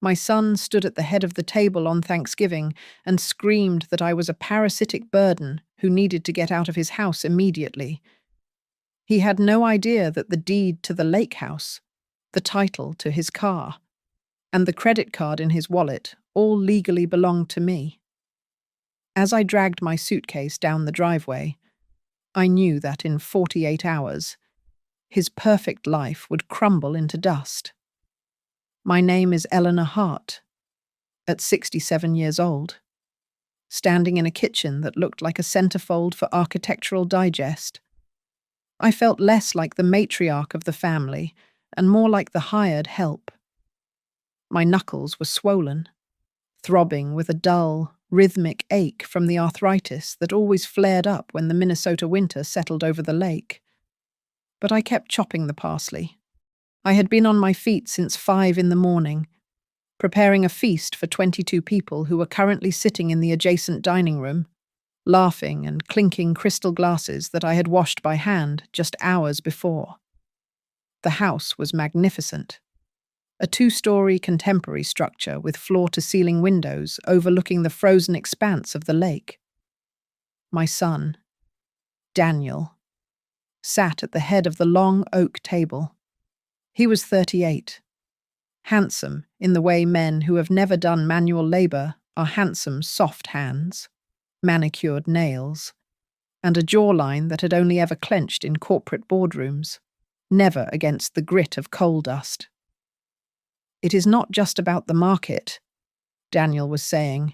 My son stood at the head of the table on Thanksgiving and screamed that I was a parasitic burden who needed to get out of his house immediately. He had no idea that the deed to the lake house, the title to his car, and the credit card in his wallet all legally belonged to me. As I dragged my suitcase down the driveway, I knew that in 48 hours, his perfect life would crumble into dust. My name is Eleanor Hart, at 67 years old, standing in a kitchen that looked like a centerfold for Architectural Digest. I felt less like the matriarch of the family and more like the hired help. My knuckles were swollen, throbbing with a dull, rhythmic ache from the arthritis that always flared up when the Minnesota winter settled over the lake. But I kept chopping the parsley. I had been on my feet since 5 in the morning, preparing a feast for 22 people who were currently sitting in the adjacent dining room, laughing and clinking crystal glasses that I had washed by hand just hours before. The house was magnificent. A 2-story contemporary structure with floor-to-ceiling windows overlooking the frozen expanse of the lake. My son, Daniel, sat at the head of the long oak table. He was 38, handsome in the way men who have never done manual labor are handsome soft hands, manicured nails, and a jawline that had only ever clenched in corporate boardrooms, never against the grit of coal dust. "It is not just about the market," Daniel was saying,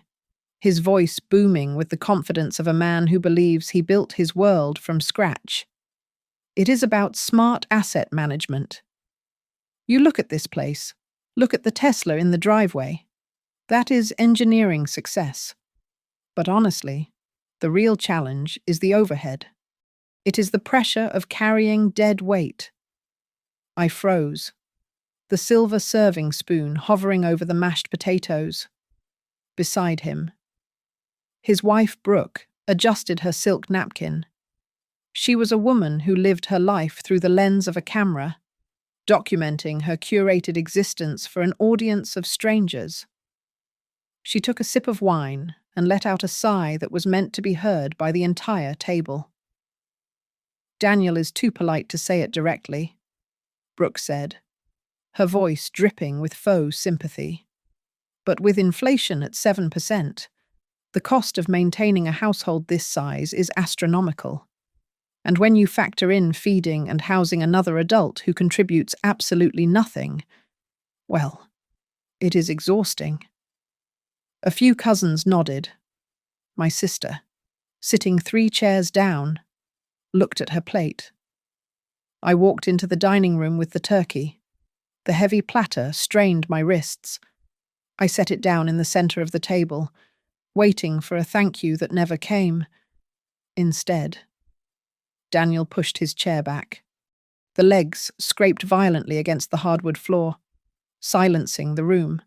his voice booming with the confidence of a man who believes he built his world from scratch. "It is about smart asset management. You look at this place. Look at the Tesla in the driveway. That is engineering success. But honestly, the real challenge is the overhead. It is the pressure of carrying dead weight." I froze, the silver serving spoon hovering over the mashed potatoes. Beside him, his wife Brooke adjusted her silk napkin. She was a woman who lived her life through the lens of a camera, documenting her curated existence for an audience of strangers. She took a sip of wine and let out a sigh that was meant to be heard by the entire table. "Daniel is too polite to say it directly," Brooke said, her voice dripping with faux sympathy. "But with inflation at 7%, the cost of maintaining a household this size is astronomical. And when you factor in feeding and housing another adult who contributes absolutely nothing, well, it is exhausting." A few cousins nodded. My sister, sitting 3 chairs down, looked at her plate. I walked into the dining room with the turkey. The heavy platter strained my wrists. I set it down in the center of the table, waiting for a thank you that never came. Instead, Daniel pushed his chair back. The legs scraped violently against the hardwood floor, silencing the room.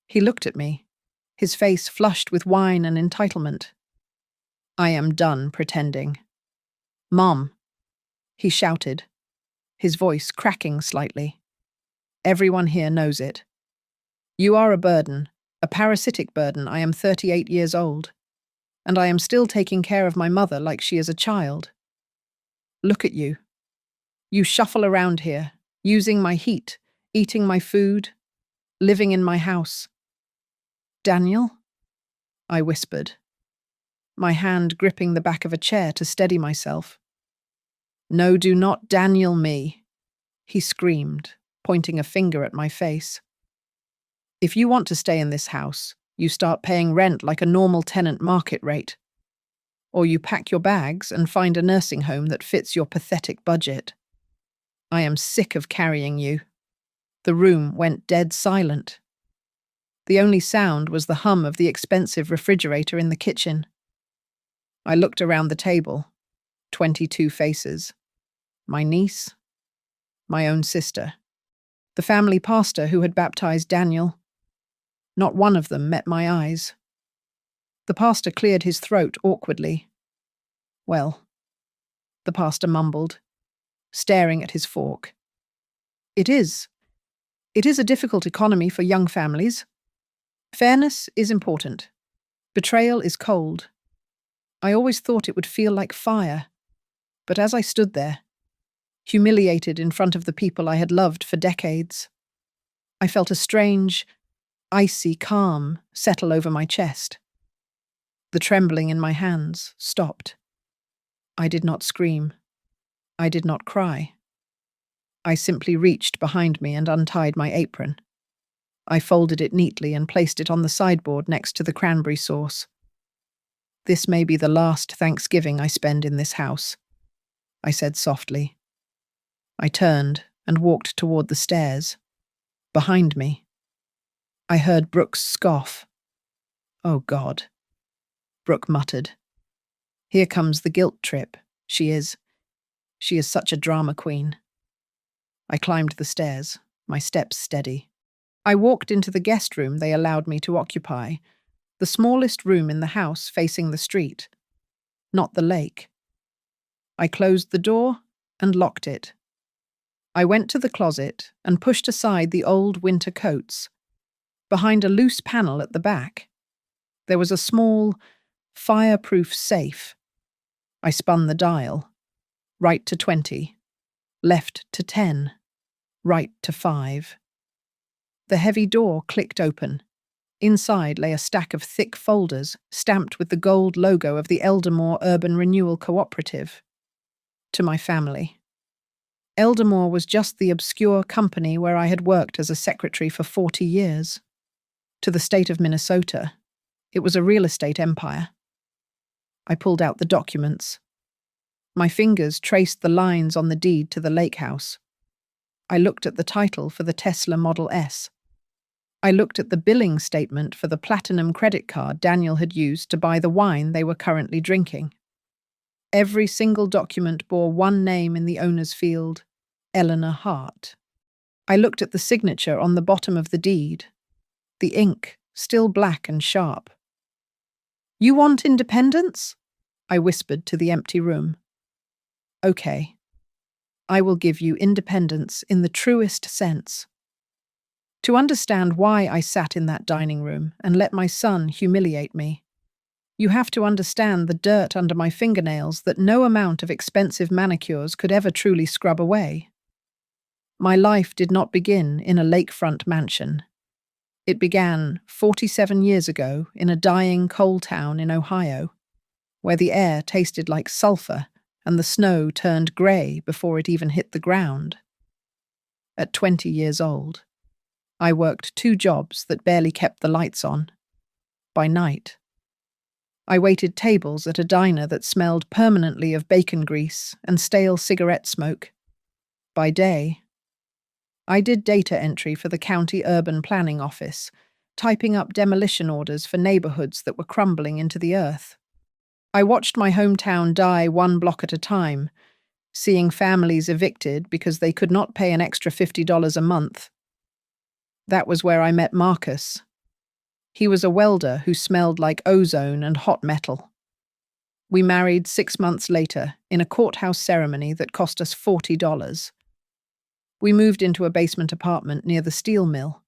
He looked at me, his face flushed with wine and entitlement. "I am done pretending. Mom," he shouted, his voice cracking slightly. "Everyone here knows it. You are a burden, a parasitic burden. I am 38 years old, and I am still taking care of my mother like she is a child. Look at you. You shuffle around here, using my heat, eating my food, living in my house." "Daniel?" I whispered, my hand gripping the back of a chair to steady myself. "No, do not Daniel me," he screamed, pointing a finger at my face. "If you want to stay in this house, you start paying rent like a normal tenant market rate. Or you pack your bags and find a nursing home that fits your pathetic budget. I am sick of carrying you." The room went dead silent. The only sound was the hum of the expensive refrigerator in the kitchen. I looked around the table. 22 faces. My niece, my own sister, the family pastor who had baptized Daniel. Not one of them met my eyes. The pastor cleared his throat awkwardly. "Well," the pastor mumbled, staring at his fork, "it is. It is a difficult economy for young families. Fairness is important. Betrayal is cold. I always thought it would feel like fire, but as I stood there, humiliated in front of the people I had loved for decades, I felt a strange, icy calm settle over my chest. The trembling in my hands stopped. I did not scream. I did not cry. I simply reached behind me and untied my apron. I folded it neatly and placed it on the sideboard next to the cranberry sauce. "This may be the last Thanksgiving I spend in this house," I said softly. I turned and walked toward the stairs. Behind me, I heard Brooks scoff. "Oh, God," Brooke muttered. "Here comes the guilt trip. She is such a drama queen." I climbed the stairs, my steps steady. I walked into the guest room they allowed me to occupy, the smallest room in the house facing the street, not the lake. I closed the door and locked it. I went to the closet and pushed aside the old winter coats. Behind a loose panel at the back, there was a small, fireproof safe. I spun the dial. Right to 20. Left to 10. Right to 5. The heavy door clicked open. Inside lay a stack of thick folders stamped with the gold logo of the Eldermore Urban Renewal Cooperative. To my family. Eldermore was just the obscure company where I had worked as a secretary for 40 years. To the state of Minnesota, it was a real estate empire. I pulled out the documents. My fingers traced the lines on the deed to the lake house. I looked at the title for the Tesla Model S. I looked at the billing statement for the platinum credit card Daniel had used to buy the wine they were currently drinking. Every single document bore one name in the owner's field, Eleanor Hart. I looked at the signature on the bottom of the deed, the ink still black and sharp. "You want independence?" I whispered to the empty room. "Okay. I will give you independence in the truest sense." To understand why I sat in that dining room and let my son humiliate me, you have to understand the dirt under my fingernails that no amount of expensive manicures could ever truly scrub away. My life did not begin in a lakefront mansion. It began 47 years ago in a dying coal town in Ohio, where the air tasted like sulfur and the snow turned grey before it even hit the ground. At 20 years old, I worked 2 jobs that barely kept the lights on. By night, I waited tables at a diner that smelled permanently of bacon grease and stale cigarette smoke. By day, I did data entry for the county urban planning office, typing up demolition orders for neighborhoods that were crumbling into the earth. I watched my hometown die one block at a time, seeing families evicted because they could not pay an extra $50 a month. That was where I met Marcus. He was a welder who smelled like ozone and hot metal. We married 6 months later in a courthouse ceremony that cost us $40. We moved into a basement apartment near the steel mill,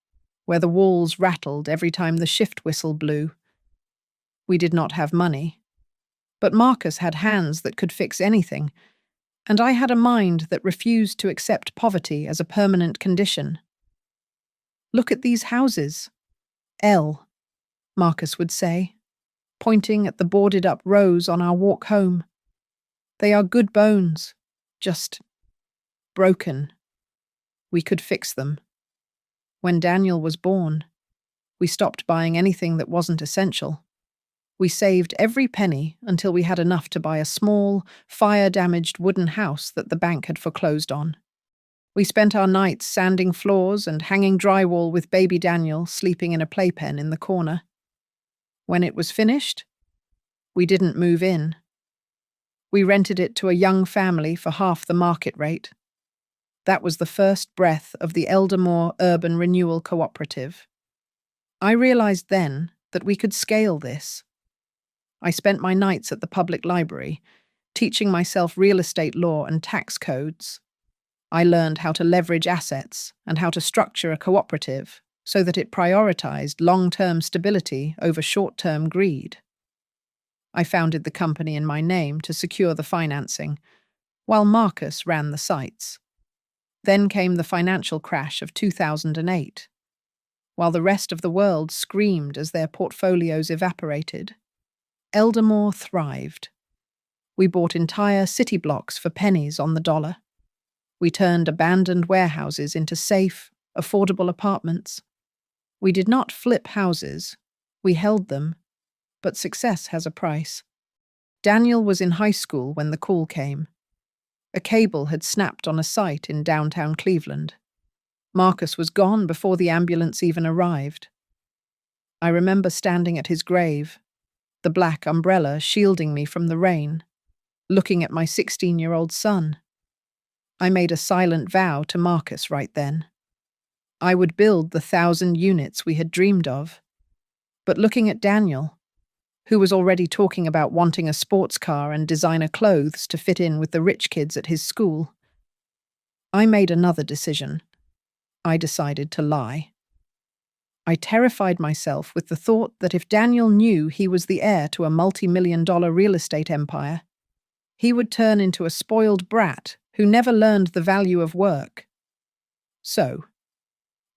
where the walls rattled every time the shift whistle blew. We did not have money, but Marcus had hands that could fix anything, and I had a mind that refused to accept poverty as a permanent condition. "Look at these houses. L," Marcus would say, pointing at the boarded-up rows on our walk home. "They are good bones, just broken. We could fix them." When Daniel was born, we stopped buying anything that wasn't essential. We saved every penny until we had enough to buy a small, fire-damaged wooden house that the bank had foreclosed on. We spent our nights sanding floors and hanging drywall with baby Daniel sleeping in a playpen in the corner. When it was finished, we didn't move in. We rented it to a young family for half the market rate. That was the first breath of the Eldermore Urban Renewal Cooperative. I realized then that we could scale this. I spent my nights at the public library, teaching myself real estate law and tax codes. I learned how to leverage assets and how to structure a cooperative so that it prioritized long-term stability over short-term greed. I founded the company in my name to secure the financing, while Marcus ran the sites. Then came the financial crash of 2008, while the rest of the world screamed as their portfolios evaporated. Eldermore thrived. We bought entire city blocks for pennies on the dollar. We turned abandoned warehouses into safe, affordable apartments. We did not flip houses. We held them. But success has a price. Daniel was in high school when the call came. A cable had snapped on a site in downtown Cleveland. Marcus was gone before the ambulance even arrived. I remember standing at his grave, the black umbrella shielding me from the rain, looking at my 16-year-old son. I made a silent vow to Marcus right then. I would build the 1,000 units we had dreamed of. But looking at Daniel, who was already talking about wanting a sports car and designer clothes to fit in with the rich kids at his school, I made another decision. I decided to lie. I terrified myself with the thought that if Daniel knew he was the heir to a multi-million-dollar real estate empire, he would turn into a spoiled brat who never learned the value of work. So,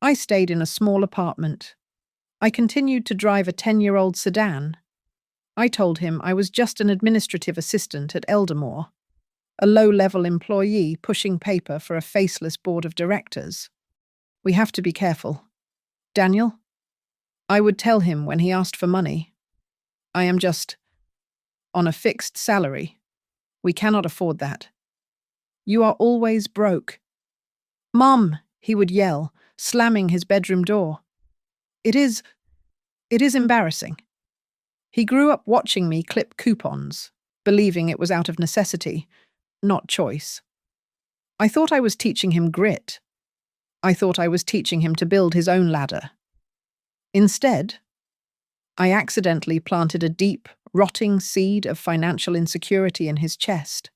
I stayed in a small apartment. I continued to drive a 10-year-old sedan. I told him I was just an administrative assistant at Eldermore, a low-level employee pushing paper for a faceless board of directors. We have to be careful. Daniel? I would tell him when he asked for money. I am just on a fixed salary. We cannot afford that. You are always broke. Mom, he would yell, slamming his bedroom door. It is embarrassing. He grew up watching me clip coupons, believing it was out of necessity, not choice. I thought I was teaching him grit. I thought I was teaching him to build his own ladder. Instead, I accidentally planted a deep, rotting seed of financial insecurity in his chest.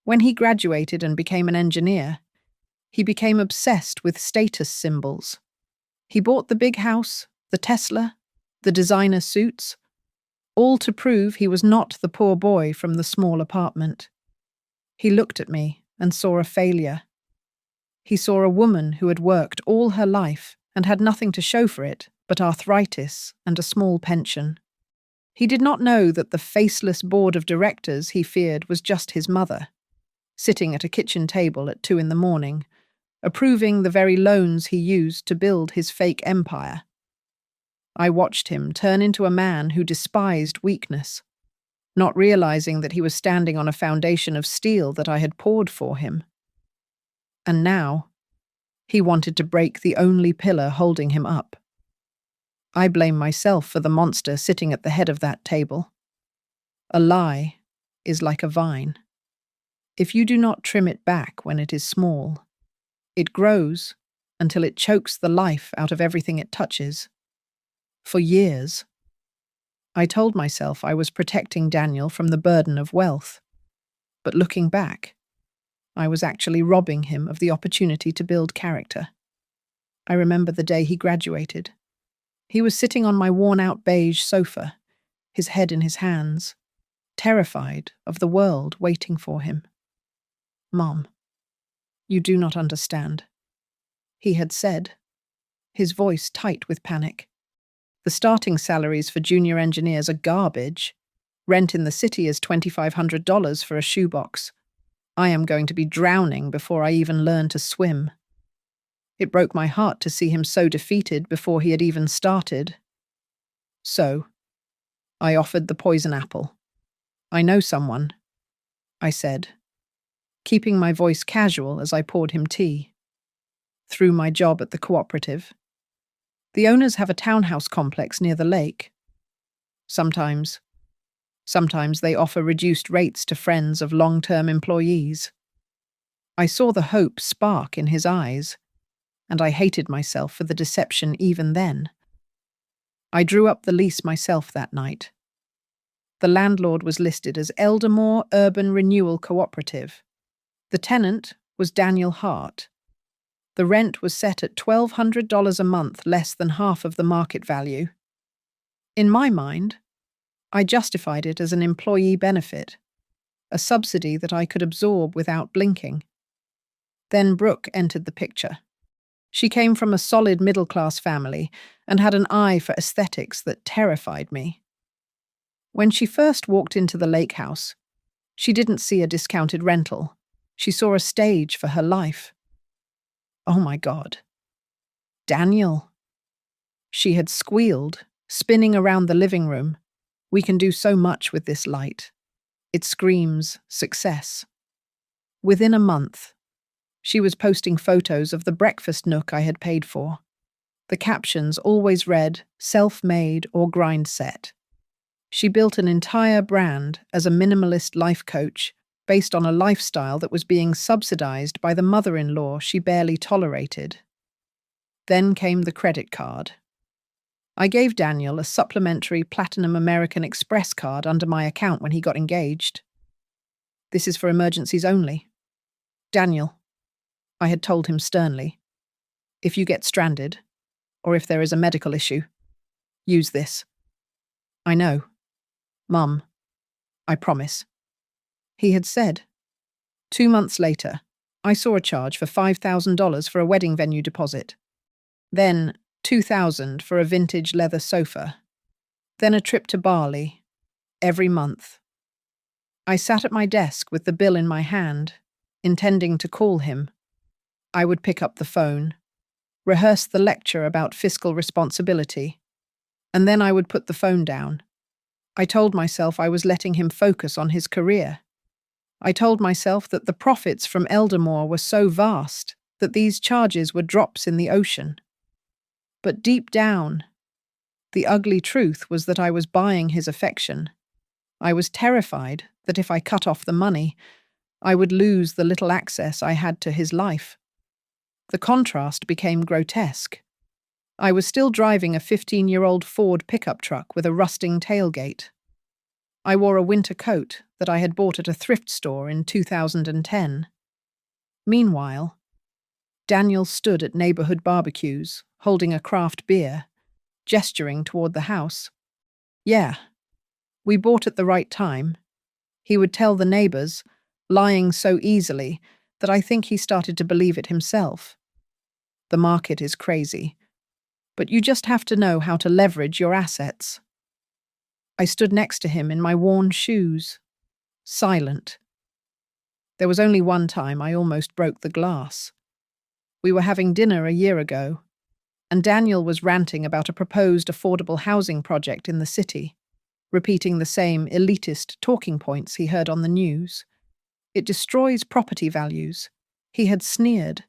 When he graduated and became an engineer, he became obsessed with status symbols. He bought the big house, the Tesla, the designer suits, all to prove he was not the poor boy from the small apartment. He looked at me and saw a failure. He saw a woman who had worked all her life and had nothing to show for it but arthritis and a small pension. He did not know that the faceless board of directors he feared was just his mother, sitting at a kitchen table at 2 a.m, approving the very loans he used to build his fake empire. I watched him turn into a man who despised weakness, not realizing that he was standing on a foundation of steel that I had poured for him. And now, he wanted to break the only pillar holding him up. I blame myself for the monster sitting at the head of that table. A lie is like a vine. If you do not trim it back when it is small, it grows until it chokes the life out of everything it touches. For years, I told myself I was protecting Daniel from the burden of wealth. But looking back, I was actually robbing him of the opportunity to build character. I remember the day he graduated. He was sitting on my worn-out beige sofa, his head in his hands, terrified of the world waiting for him. Mom, you do not understand, he had said, his voice tight with panic. The starting salaries for junior engineers are garbage. Rent in the city is $2,500 for a shoebox. I am going to be drowning before I even learn to swim. It broke my heart to see him so defeated before he had even started. So, I offered the poison apple. I know someone, I said, keeping my voice casual as I poured him tea. Through my job at the cooperative. The owners have a townhouse complex near the lake. Sometimes they offer reduced rates to friends of long-term employees. I saw the hope spark in his eyes, and I hated myself for the deception even then. I drew up the lease myself that night. The landlord was listed as Eldermore Urban Renewal Cooperative. The tenant was Daniel Hart. The rent was set at $1,200 a month, less than half of the market value. In my mind, I justified it as an employee benefit, a subsidy that I could absorb without blinking. Then Brooke entered the picture. She came from a solid middle-class family and had an eye for aesthetics that terrified me. When she first walked into the lake house, she didn't see a discounted rental. She saw a stage for her life. Oh my God. Daniel. She had squealed, spinning around the living room. We can do so much with this light. It screams success. Within a month, she was posting photos of the breakfast nook I had paid for. The captions always read, self-made or grind set. She built an entire brand as a minimalist life coach based on a lifestyle that was being subsidized by the mother-in-law she barely tolerated. Then came the credit card. I gave Daniel a supplementary Platinum American Express card under my account when he got engaged. This is for emergencies only. Daniel, I had told him sternly, if you get stranded, or if there is a medical issue, use this. I know. Mum, I promise. He had said. 2 months later, I saw a charge for $5,000 for a wedding venue deposit. Then $2,000 for a vintage leather sofa. Then a trip to Bali, every month. I sat at my desk with the bill in my hand, intending to call him. I would pick up the phone, rehearse the lecture about fiscal responsibility, and then I would put the phone down. I told myself I was letting him focus on his career. I told myself that the profits from Eldermore were so vast that these charges were drops in the ocean. But deep down, the ugly truth was that I was buying his affection. I was terrified that if I cut off the money, I would lose the little access I had to his life. The contrast became grotesque. I was still driving a 15-year-old Ford pickup truck with a rusting tailgate. I wore a winter coat that I had bought at a thrift store in 2010. Meanwhile, Daniel stood at neighborhood barbecues, holding a craft beer, gesturing toward the house. Yeah, we bought at the right time. He would tell the neighbors, lying so easily that I think he started to believe it himself. The market is crazy, but you just have to know how to leverage your assets. I stood next to him in my worn shoes, silent. There was only one time I almost broke the glass. We were having dinner a year ago, and Daniel was ranting about a proposed affordable housing project in the city, repeating the same elitist talking points he heard on the news. It destroys property values. He had sneered.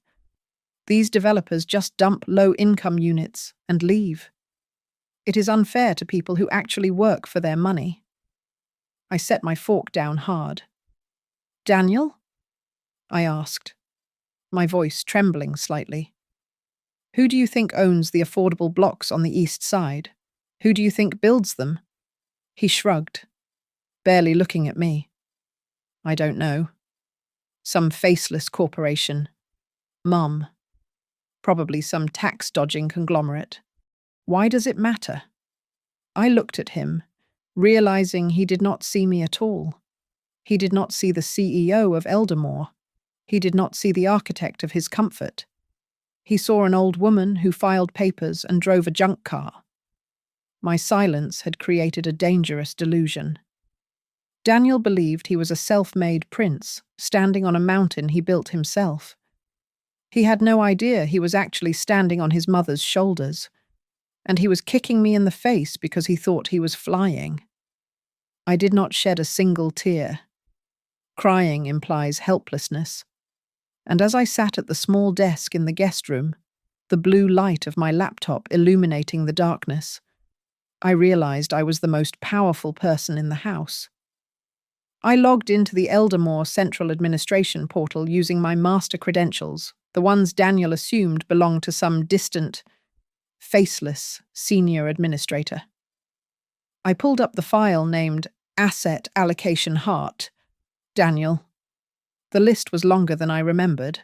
These developers just dump low-income units and leave. It is unfair to people who actually work for their money. I set my fork down hard. Daniel? I asked, my voice trembling slightly. Who do you think owns the affordable blocks on the east side? Who do you think builds them? He shrugged, barely looking at me. I don't know. Some faceless corporation. Mum. Probably some tax-dodging conglomerate. Why does it matter? I looked at him, realizing he did not see me at all. He did not see the CEO of Eldermore. He did not see the architect of his comfort. He saw an old woman who filed papers and drove a junk car. My silence had created a dangerous delusion. Daniel believed he was a self-made prince, standing on a mountain he built himself. He had no idea he was actually standing on his mother's shoulders, and he was kicking me in the face because he thought he was flying. I did not shed a single tear. Crying implies helplessness. And as I sat at the small desk in the guest room, the blue light of my laptop illuminating the darkness, I realized I was the most powerful person in the house. I logged into the Eldermore Central Administration portal using my master credentials, the ones Daniel assumed belonged to some distant, faceless senior administrator. I pulled up the file named Asset Allocation Hart. Daniel. The list was longer than I remembered.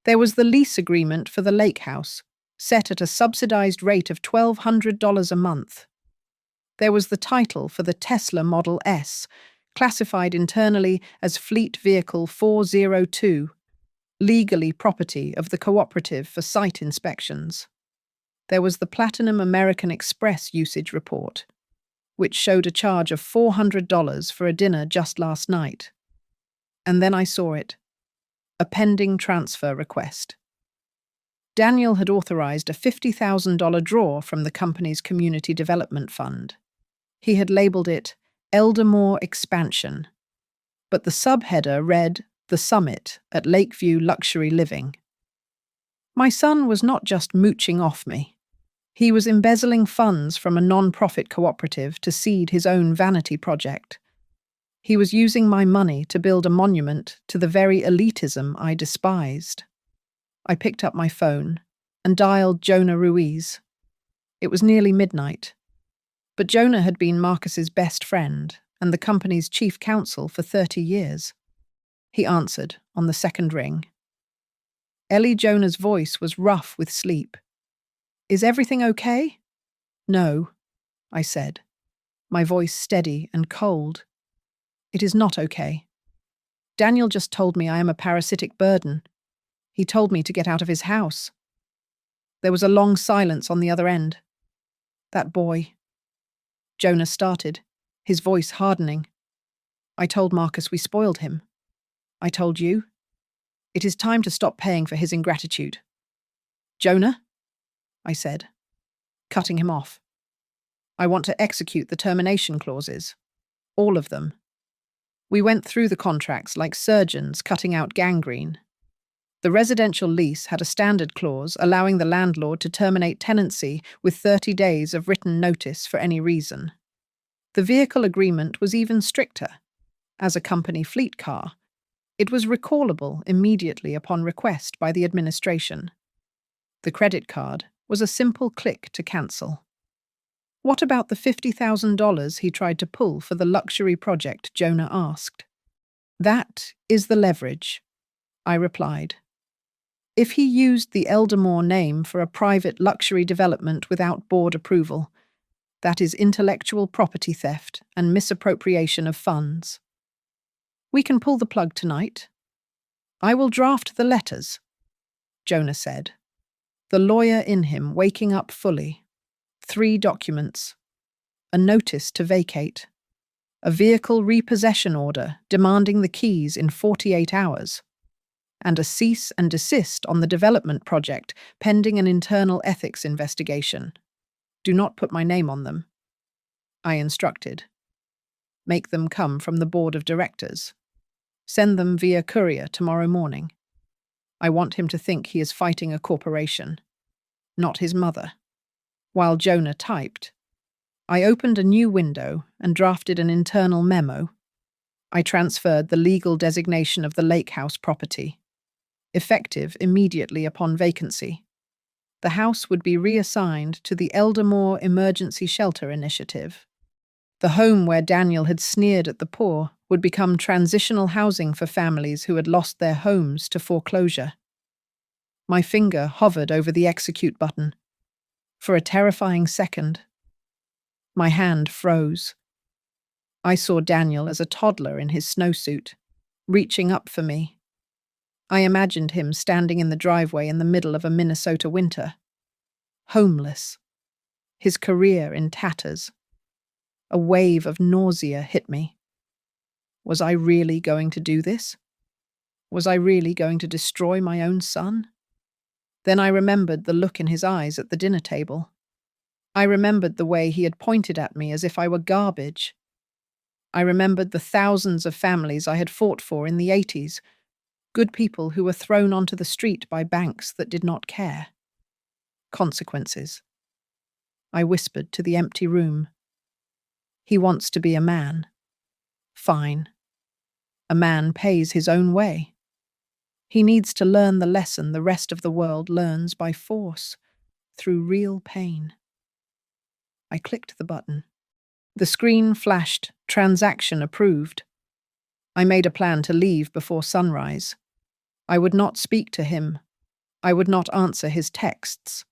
There was the lease agreement for the lake house, set at a subsidized rate of $1,200 a month. There was the title for the Tesla Model S, classified internally as Fleet Vehicle 402, legally property of the cooperative for site inspections. There was the Platinum American Express usage report, which showed a charge of $400 for a dinner just last night. And then I saw it. A pending transfer request. Daniel had authorized a $50,000 draw from the company's community development fund. He had labeled it Eldermore Expansion, but the subheader read The Summit at Lakeview Luxury Living. My son was not just mooching off me. He was embezzling funds from a non-profit cooperative to seed his own vanity project. He was using my money to build a monument to the very elitism I despised. I picked up my phone and dialed Jonah Ruiz. It was nearly midnight, but Jonah had been Marcus's best friend and the company's chief counsel for 30 years. He answered on the second ring. Ellie Jonah's voice was rough with sleep. "Is everything okay?" "No," I said, my voice steady and cold. "It is not okay. Daniel just told me I am a parasitic burden. He told me to get out of his house." There was a long silence on the other end. "That boy." Jonah started, his voice hardening. "I told Marcus we spoiled him. I told you. It is time to stop paying for his ingratitude." "Jonah?" I said, cutting him off. "I want to execute the termination clauses. All of them. We went through the contracts like surgeons cutting out gangrene. The residential lease had a standard clause allowing the landlord to terminate tenancy with 30 days of written notice for any reason. The vehicle agreement was even stricter. As a company fleet car, it was recallable immediately upon request by the administration. The credit card was a simple click to cancel. "What about the $50,000 he tried to pull for the luxury project?" Jonah asked. "That is the leverage," I replied. "If he used the Eldermore name for a private luxury development without board approval, that is intellectual property theft and misappropriation of funds. We can pull the plug tonight. I will draft the letters," Jonah said, the lawyer in him waking up fully. 3 documents. A notice to vacate. A vehicle repossession order demanding the keys in 48 hours. And a cease and desist on the development project pending an internal ethics investigation. "Do not put my name on them," I instructed. "Make them come from the board of directors. Send them via courier tomorrow morning. I want him to think he is fighting a corporation, not his mother." While Jonah typed, I opened a new window and drafted an internal memo. I transferred the legal designation of the lake house property, effective immediately upon vacancy. The house would be reassigned to the Eldermore Emergency Shelter Initiative. The home where Daniel had sneered at the poor would become transitional housing for families who had lost their homes to foreclosure. My finger hovered over the execute button. For a terrifying second, my hand froze. I saw Daniel as a toddler in his snowsuit, reaching up for me. I imagined him standing in the driveway in the middle of a Minnesota winter, homeless, his career in tatters. A wave of nausea hit me. Was I really going to do this? Was I really going to destroy my own son? Then I remembered the look in his eyes at the dinner table. I remembered the way he had pointed at me as if I were garbage. I remembered the thousands of families I had fought for in the 80s, good people who were thrown onto the street by banks that did not care. Consequences. I whispered to the empty room. He wants to be a man. Fine. A man pays his own way. He needs to learn the lesson the rest of the world learns by force, through real pain. I clicked the button. The screen flashed, "Transaction approved." I made a plan to leave before sunrise. I would not speak to him. I would not answer his texts.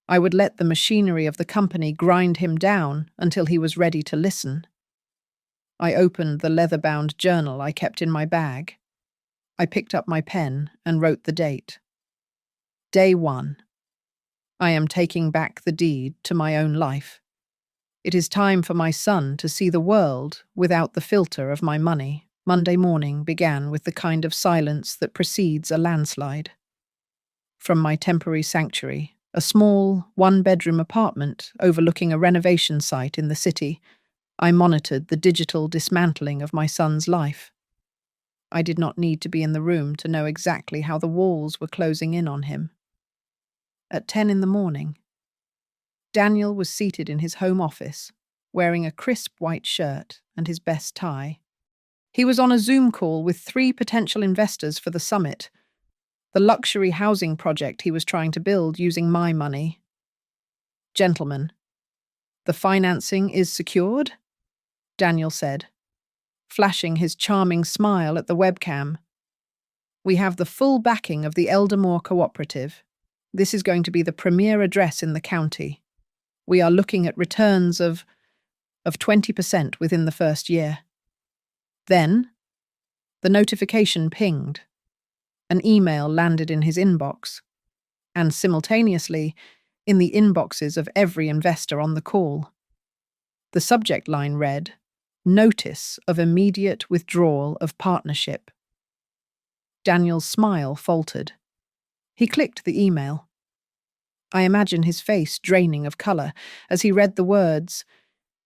I would let the machinery of the company grind him down until he was ready to listen. I opened the leather-bound journal I kept in my bag. I picked up my pen and wrote the date. Day 1. I am taking back the deed to my own life. It is time for my son to see the world without the filter of my money. Monday morning began with the kind of silence that precedes a landslide. From my temporary sanctuary, a small, one-bedroom apartment overlooking a renovation site in the city, I monitored the digital dismantling of my son's life. I did not need to be in the room to know exactly how the walls were closing in on him. At 10 in the morning, Daniel was seated in his home office, wearing a crisp white shirt and his best tie. He was on a Zoom call with 3 potential investors for the summit, the luxury housing project he was trying to build using my money. Gentlemen, the financing is secured? Daniel said, flashing his charming smile at the webcam. We have the full backing of the Eldermore Cooperative. This is going to be the premier address in the county. We are looking at returns of 20% within the first year. Then, the notification pinged. An email landed in his inbox, and simultaneously, in the inboxes of every investor on the call. The subject line read, Notice of immediate withdrawal of partnership. Daniel's smile faltered. He clicked the email. I imagine his face draining of colour as he read the words,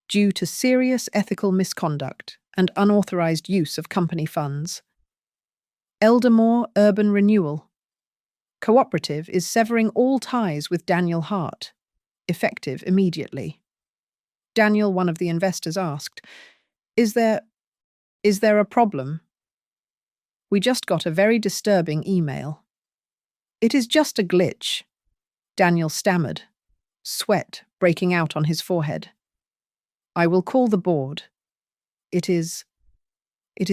due to serious ethical misconduct and unauthorised use of company funds. Eldermore Urban Renewal. Cooperative is severing all ties with Daniel Hart. Effective immediately. Daniel, one of the investors, asked, Is there a problem? We just got a very disturbing email. It is just a glitch, Daniel stammered, sweat breaking out on his forehead. I will call the board. It is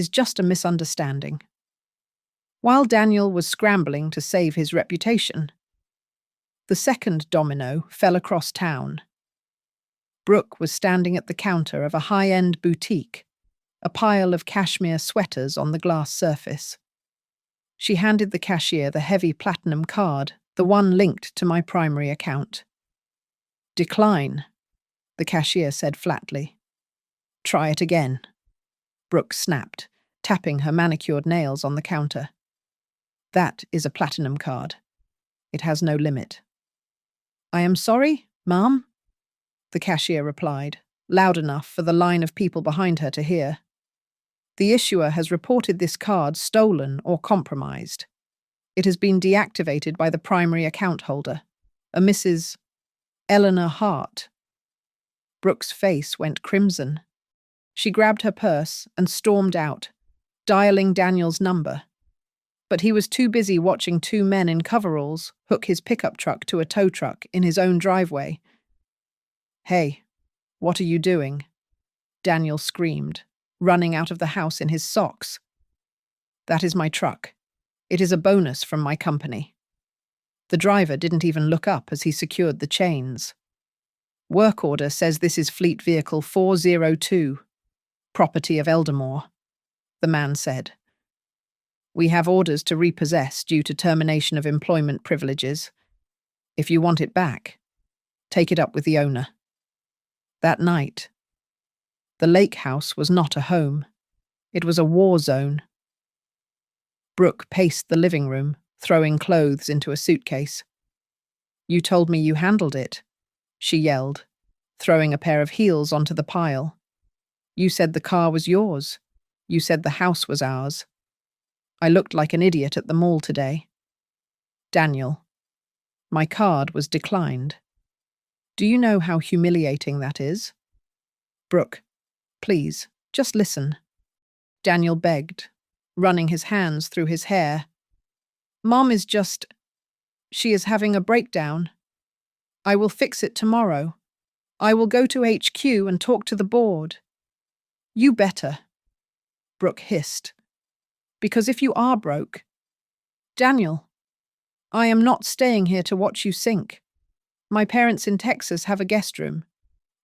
just a misunderstanding. While Daniel was scrambling to save his reputation, the second domino fell across town. Brooke was standing at the counter of a high-end boutique, a pile of cashmere sweaters on the glass surface. She handed the cashier the heavy platinum card, the one linked to my primary account. Decline, the cashier said flatly. Try it again, Brooke snapped, tapping her manicured nails on the counter. That is a platinum card. It has no limit. I am sorry, ma'am, the cashier replied, loud enough for the line of people behind her to hear. The issuer has reported this card stolen or compromised. It has been deactivated by the primary account holder, a Mrs. Eleanor Hart. Brooke's face went crimson. She grabbed her purse and stormed out, dialing Daniel's number. But he was too busy watching 2 men in coveralls hook his pickup truck to a tow truck in his own driveway. Hey, what are you doing? Daniel screamed, running out of the house in his socks. That is my truck. It is a bonus from my company. The driver didn't even look up as he secured the chains. Work order says this is Fleet Vehicle 402, property of Eldermore, the man said. We have orders to repossess due to termination of employment privileges. If you want it back, take it up with the owner. That night, the lake house was not a home. It was a war zone. Brooke paced the living room, throwing clothes into a suitcase. You told me you handled it, she yelled, throwing a pair of heels onto the pile. You said the car was yours. You said the house was ours. I looked like an idiot at the mall today. Daniel, my card was declined. Do you know how humiliating that is? Brooke, please, just listen. Daniel begged, running his hands through his hair. Mom is she is having a breakdown. I will fix it tomorrow. I will go to HQ and talk to the board. You better. Brooke hissed. Because if you are broke… Daniel, I am not staying here to watch you sink. My parents in Texas have a guest room,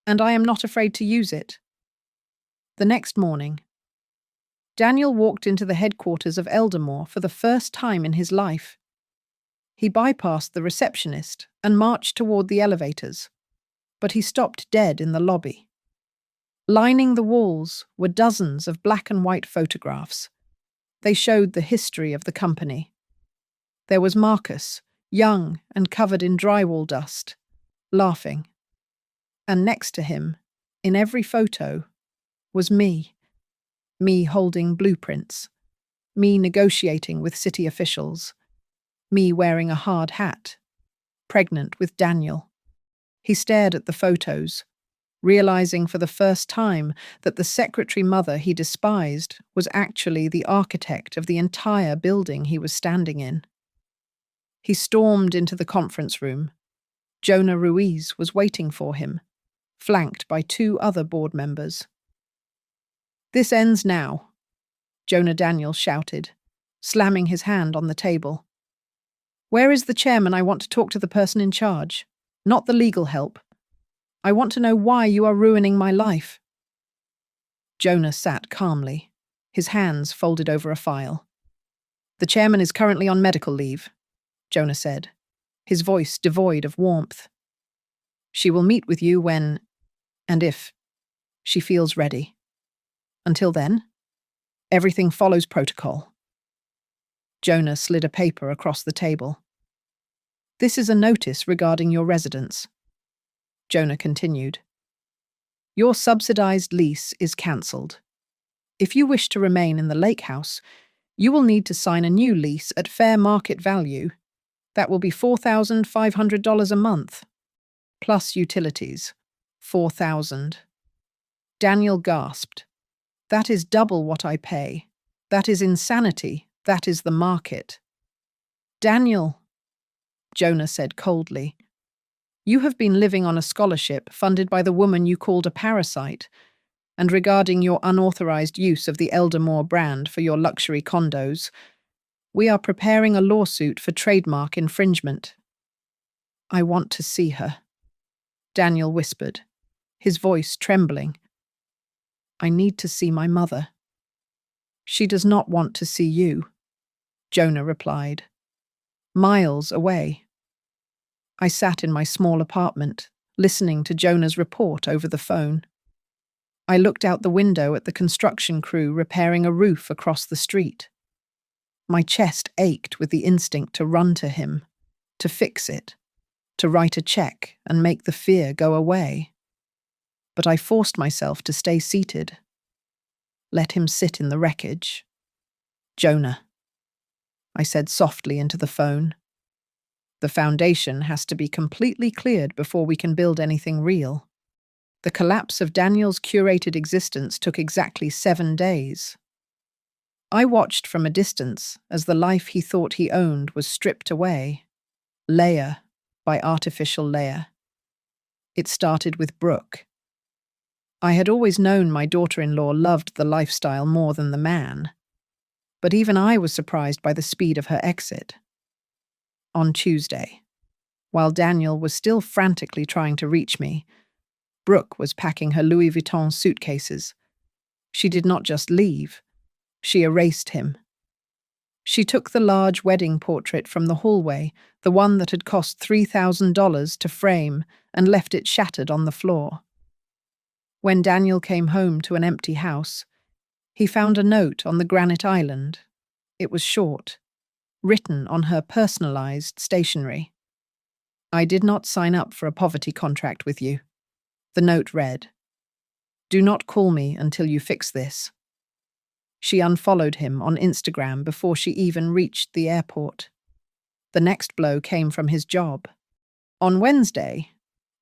and I am not afraid to use it. The next morning, Daniel walked into the headquarters of Eldermore for the first time in his life. He bypassed the receptionist and marched toward the elevators, but he stopped dead in the lobby. Lining the walls were dozens of black and white photographs. They showed the history of the company. There was Marcus, young and covered in drywall dust, laughing. And next to him, in every photo, was me. Me holding blueprints. Me negotiating with city officials. Me wearing a hard hat. Pregnant with Daniel. He stared at the photos, realizing for the first time that the secretary mother he despised was actually the architect of the entire building he was standing in. He stormed into the conference room. Jonah Ruiz was waiting for him, flanked by 2 other board members. "This ends now," Jonah Daniel shouted, slamming his hand on the table. "Where is the chairman? I want to talk to the person in charge, not the legal help. I want to know why you are ruining my life." Jonah sat calmly, his hands folded over a file. "The chairman is currently on medical leave," Jonah said, his voice devoid of warmth. "She will meet with you when, and if, she feels ready. Until then, everything follows protocol." Jonah slid a paper across the table. "This is a notice regarding your residence." Jonah continued. "Your subsidized lease is cancelled. If you wish to remain in the lake house, you will need to sign a new lease at fair market value. That will be $4,500 a month, plus utilities, $4,000. Daniel gasped. "That is double what I pay. That is insanity. That is the market." "Daniel," Jonah said coldly, "you have been living on a scholarship funded by the woman you called a parasite, and regarding your unauthorized use of the Eldermore brand for your luxury condos, we are preparing a lawsuit for trademark infringement." "I want to see her," Daniel whispered, his voice trembling. "I need to see my mother." "She does not want to see you," Jonah replied. "Miles away." I sat in my small apartment, listening to Jonah's report over the phone. I looked out the window at the construction crew repairing a roof across the street. My chest ached with the instinct to run to him, to fix it, to write a check and make the fear go away. But I forced myself to stay seated. Let him sit in the wreckage. "Jonah," I said softly into the phone. "The foundation has to be completely cleared before we can build anything real. The collapse of Daniel's curated existence took exactly 7 days. I watched from a distance as the life he thought he owned was stripped away, layer by artificial layer. It started with Brooke. I had always known my daughter-in-law loved the lifestyle more than the man, but even I was surprised by the speed of her exit. On Tuesday, while Daniel was still frantically trying to reach me, Brooke was packing her Louis Vuitton suitcases. She did not just leave, she erased him. She took the large wedding portrait from the hallway, the one that had cost $3,000 to frame, and left it shattered on the floor. When Daniel came home to an empty house, he found a note on the granite island. It was short, written on her personalized stationery. "I did not sign up for a poverty contract with you." The note read, "Do not call me until you fix this." She unfollowed him on Instagram before she even reached the airport. The next blow came from his job. On Wednesday,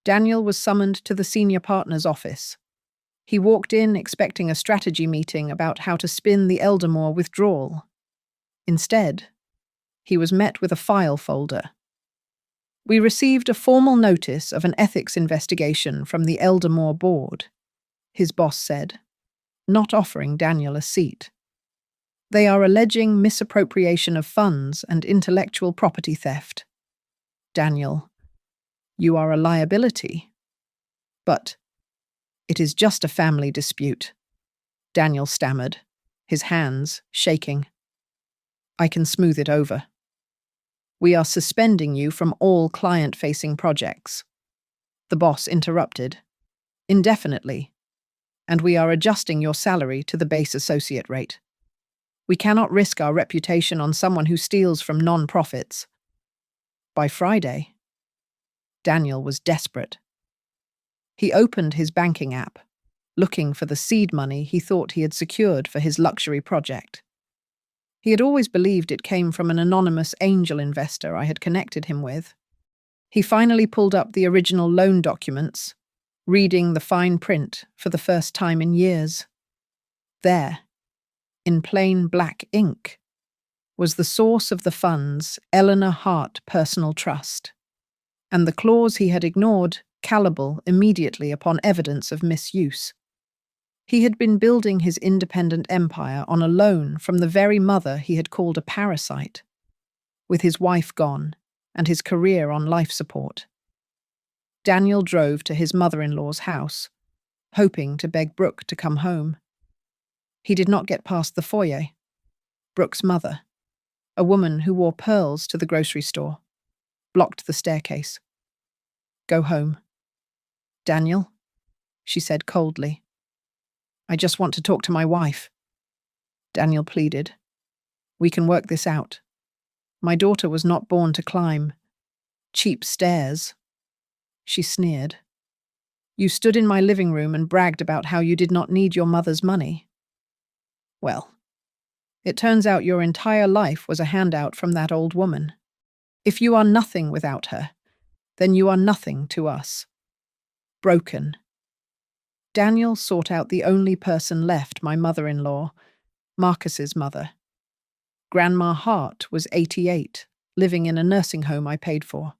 Daniel was summoned to the senior partner's office. He walked in expecting a strategy meeting about how to spin the Eldermore withdrawal. Instead, he was met with a file folder. "We received a formal notice of an ethics investigation from the Eldermore board," his boss said, not offering Daniel a seat. They are alleging misappropriation of funds and intellectual property theft. Daniel, you are a liability. But it is just a family dispute, Daniel stammered, his hands shaking. I can smooth it over. We are suspending you from all client-facing projects. The boss interrupted. Indefinitely. And we are adjusting your salary to the base associate rate. We cannot risk our reputation on someone who steals from non-profits. By Friday, Daniel was desperate. He opened his banking app, looking for the seed money he thought he had secured for his luxury project. He had always believed it came from an anonymous angel investor I had connected him with. He finally pulled up the original loan documents, reading the fine print for the first time in years. There, in plain black ink, was the source of the funds, Eleanor Hart Personal Trust, and the clause he had ignored callable immediately upon evidence of misuse. He had been building his independent empire on a loan from the very mother he had called a parasite, with his wife gone and his career on life support. Daniel drove to his mother-in-law's house, hoping to beg Brooke to come home. He did not get past the foyer. Brooke's mother, a woman who wore pearls to the grocery store, blocked the staircase. Go home. Daniel, she said coldly. I just want to talk to my wife. Daniel pleaded. We can work this out. My daughter was not born to climb cheap stairs. She sneered. You stood in my living room and bragged about how you did not need your mother's money. Well, it turns out your entire life was a handout from that old woman. If you are nothing without her, then you are nothing to us. Broken. Daniel sought out the only person left, my mother-in-law, Marcus's mother. Grandma Hart was 88, living in a nursing home I paid for.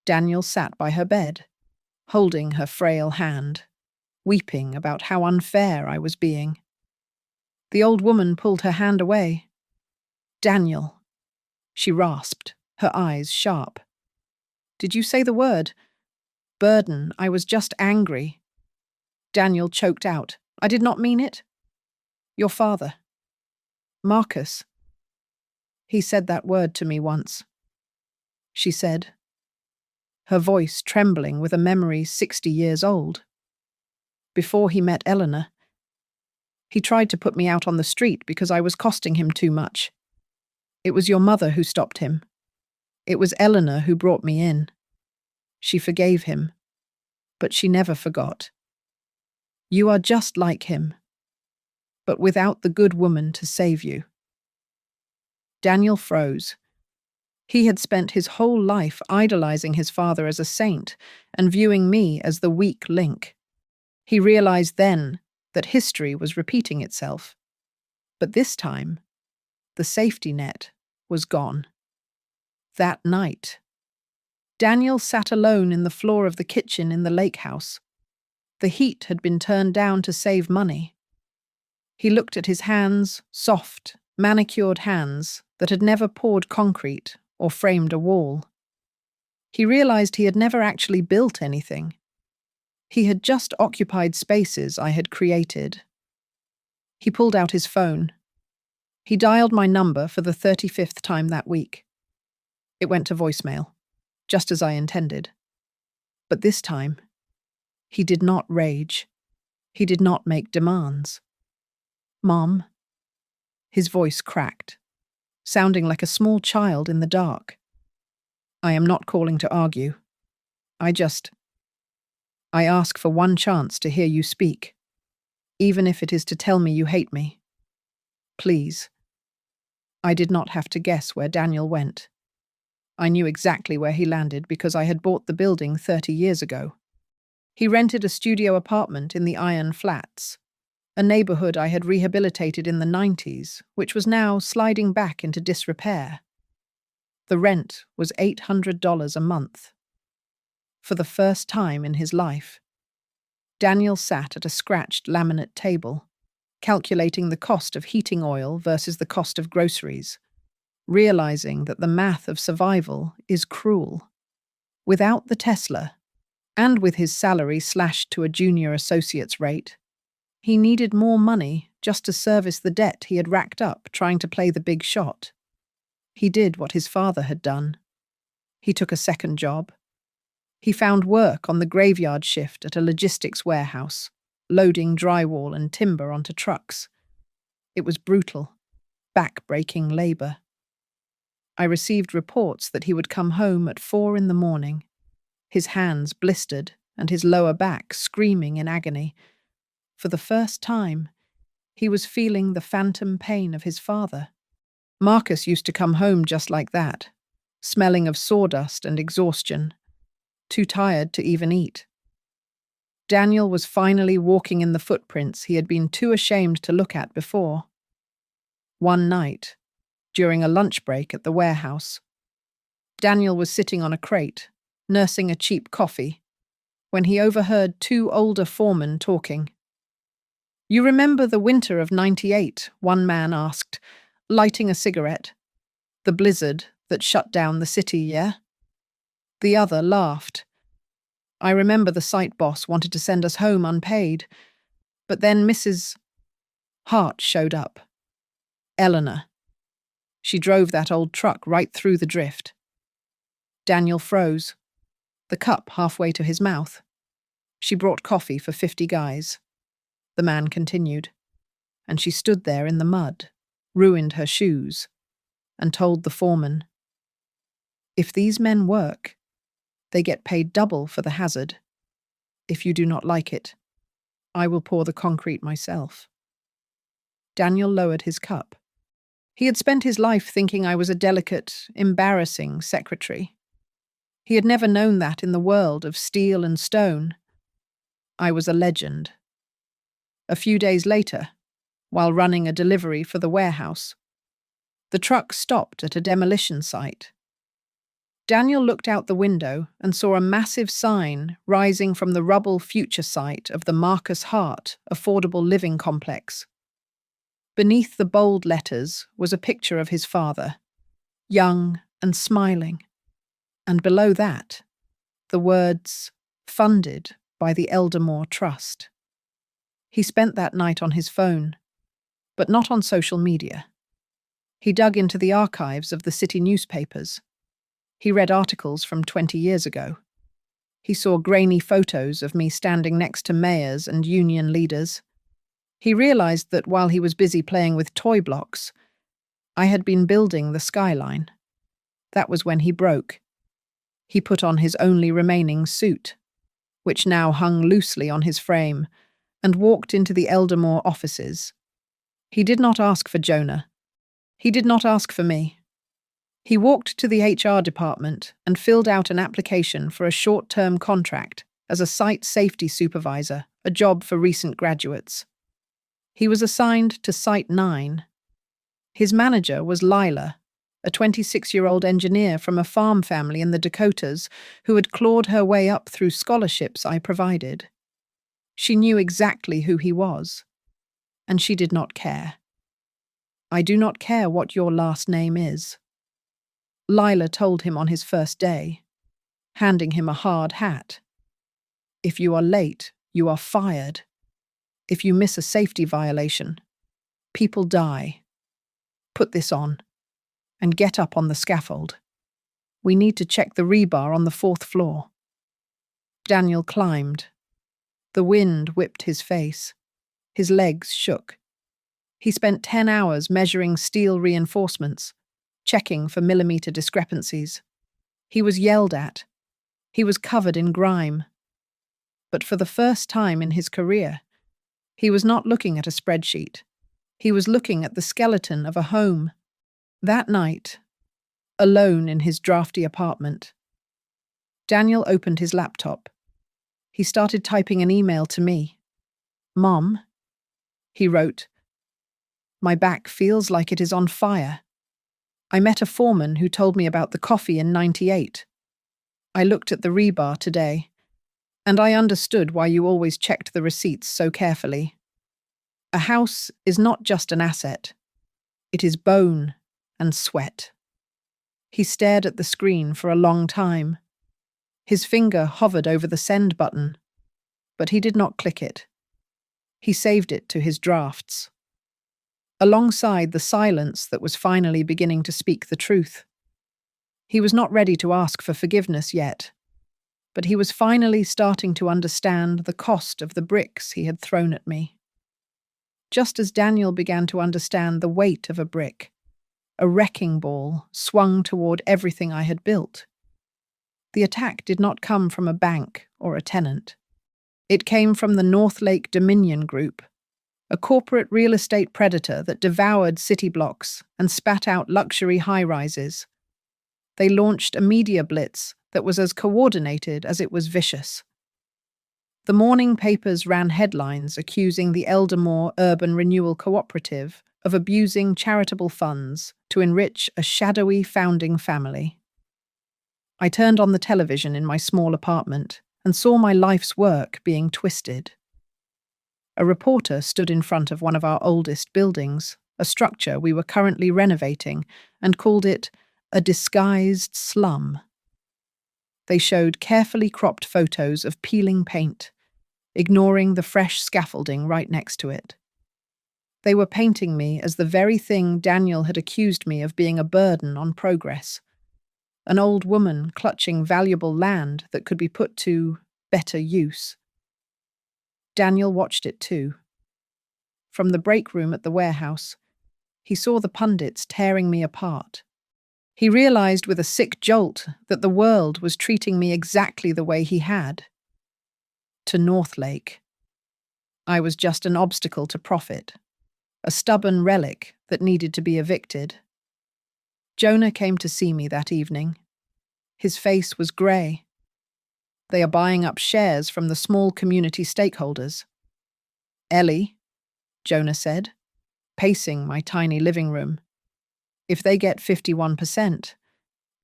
Daniel sat by her bed, holding her frail hand, weeping about how unfair I was being. The old woman pulled her hand away. Daniel, she rasped, her eyes sharp. Did you say the word? Burden, I was just angry. Daniel choked out. I did not mean it. Your father. Marcus. He said that word to me once. She said, her voice trembling with a memory 60 years old. Before he met Eleanor, he tried to put me out on the street because I was costing him too much. It was your mother who stopped him. It was Eleanor who brought me in. She forgave him, but she never forgot. You are just like him, but without the good woman to save you. Daniel froze. He had spent his whole life idolizing his father as a saint and viewing me as the weak link. He realized then that history was repeating itself. But this time, the safety net was gone. That night, Daniel sat alone in the floor of the kitchen in the lake house. The heat had been turned down to save money. He looked at his hands, soft, manicured hands that had never poured concrete or framed a wall. He realized he had never actually built anything. He had just occupied spaces I had created. He pulled out his phone. He dialed my number for the 35th time that week. It went to voicemail, just as I intended. But this time, he did not rage. He did not make demands. Mom. His voice cracked, sounding like a small child in the dark. I am not calling to argue. I ask for one chance to hear you speak, even if it is to tell me you hate me. Please. I did not have to guess where Daniel went. I knew exactly where he landed because I had bought the building 30 years ago. He rented a studio apartment in the Iron Flats, a neighborhood I had rehabilitated in the 90s, which was now sliding back into disrepair. The rent was $800 a month. For the first time in his life, Daniel sat at a scratched laminate table, calculating the cost of heating oil versus the cost of groceries, realizing that the math of survival is cruel. Without the Tesla, and with his salary slashed to a junior associate's rate, he needed more money just to service the debt he had racked up trying to play the big shot. He did what his father had done. He took a second job. He found work on the graveyard shift at a logistics warehouse, loading drywall and timber onto trucks. It was brutal, back-breaking labor. I received reports that he would come home at 4 a.m, his hands blistered and his lower back screaming in agony. For the first time, he was feeling the phantom pain of his father. Marcus used to come home just like that, smelling of sawdust and exhaustion, too tired to even eat. Daniel was finally walking in the footprints he had been too ashamed to look at before. One night, during a lunch break at the warehouse, Daniel was sitting on a crate, nursing a cheap coffee, when he overheard two older foremen talking. "You remember the winter of '98, one man asked, lighting a cigarette. The blizzard that shut down the city, yeah? The other laughed. I remember the site boss wanted to send us home unpaid, but then Mrs. Hart showed up. Eleanor. She drove that old truck right through the drift." Daniel froze, the cup halfway to his mouth. "She brought coffee for 50 guys. The man continued. "And she stood there in the mud, ruined her shoes, and told the foreman, 'If these men work, they get paid double for the hazard. If you do not like it, I will pour the concrete myself.'" Daniel lowered his cup. He had spent his life thinking I was a delicate, embarrassing secretary. He had never known that in the world of steel and stone. I was a legend. A few days later, while running a delivery for the warehouse, the truck stopped at a demolition site. Daniel looked out the window and saw a massive sign rising from the rubble future site of the Marcus Hart Affordable Living Complex. Beneath the bold letters was a picture of his father, young and smiling, and below that, the words, "Funded by the Eldermore Trust." He spent that night on his phone, but not on social media. He dug into the archives of the city newspapers. He read articles from 20 years ago. He saw grainy photos of me standing next to mayors and union leaders. He realized that while he was busy playing with toy blocks, I had been building the skyline. That was when he broke. He put on his only remaining suit, which now hung loosely on his frame, and walked into the Eldermore offices. He did not ask for Jonah. He did not ask for me. He walked to the HR department and filled out an application for a short-term contract as a site safety supervisor, a job for recent graduates. He was assigned to Site 9. His manager was Lila, a 26-year-old engineer from a farm family in the Dakotas who had clawed her way up through scholarships I provided. She knew exactly who he was, and she did not care. "I do not care what your last name is," Lila told him on his first day, handing him a hard hat. "If you are late, you are fired. If you miss a safety violation, people die. Put this on, and get up on the scaffold. We need to check the rebar on the 4th floor." Daniel climbed. The wind whipped his face. His legs shook. He spent 10 hours measuring steel reinforcements, checking for millimeter discrepancies. He was yelled at. He was covered in grime. But for the first time in his career, he was not looking at a spreadsheet. He was looking at the skeleton of a home. That night, alone in his drafty apartment, Daniel opened his laptop. He started typing an email to me. "Mom," he wrote, "my back feels like it is on fire. I met a foreman who told me about the coffee in '98. I looked at the rebar today, and I understood why you always checked the receipts so carefully. A house is not just an asset. It is bone and sweat. He stared at the screen for a long time. His finger hovered over the send button, but he did not click it. He saved it to his drafts. Alongside the silence that was finally beginning to speak the truth. He was not ready to ask for forgiveness yet, but he was finally starting to understand the cost of the bricks he had thrown at me. Just as Daniel began to understand the weight of a brick, a wrecking ball swung toward everything I had built. The attack did not come from a bank or a tenant. It came from the North Lake Dominion Group, a corporate real estate predator that devoured city blocks and spat out luxury high-rises. They launched a media blitz that was as coordinated as it was vicious. The morning papers ran headlines accusing the Eldermore Urban Renewal Cooperative of abusing charitable funds to enrich a shadowy founding family. I turned on the television in my small apartment and saw my life's work being twisted. A reporter stood in front of one of our oldest buildings, a structure we were currently renovating, and called it a disguised slum. They showed carefully cropped photos of peeling paint, ignoring the fresh scaffolding right next to it. They were painting me as the very thing Daniel had accused me of being a burden on progress. An old woman clutching valuable land that could be put to better use. Daniel watched it too. From the break room at the warehouse, he saw the pundits tearing me apart. He realized with a sick jolt that the world was treating me exactly the way he had. To Northlake. I was just an obstacle to profit, a stubborn relic that needed to be evicted. Jonah came to see me that evening. His face was grey. They are buying up shares from the small community stakeholders. Ellie, Jonah said, pacing my tiny living room. If they get 51%,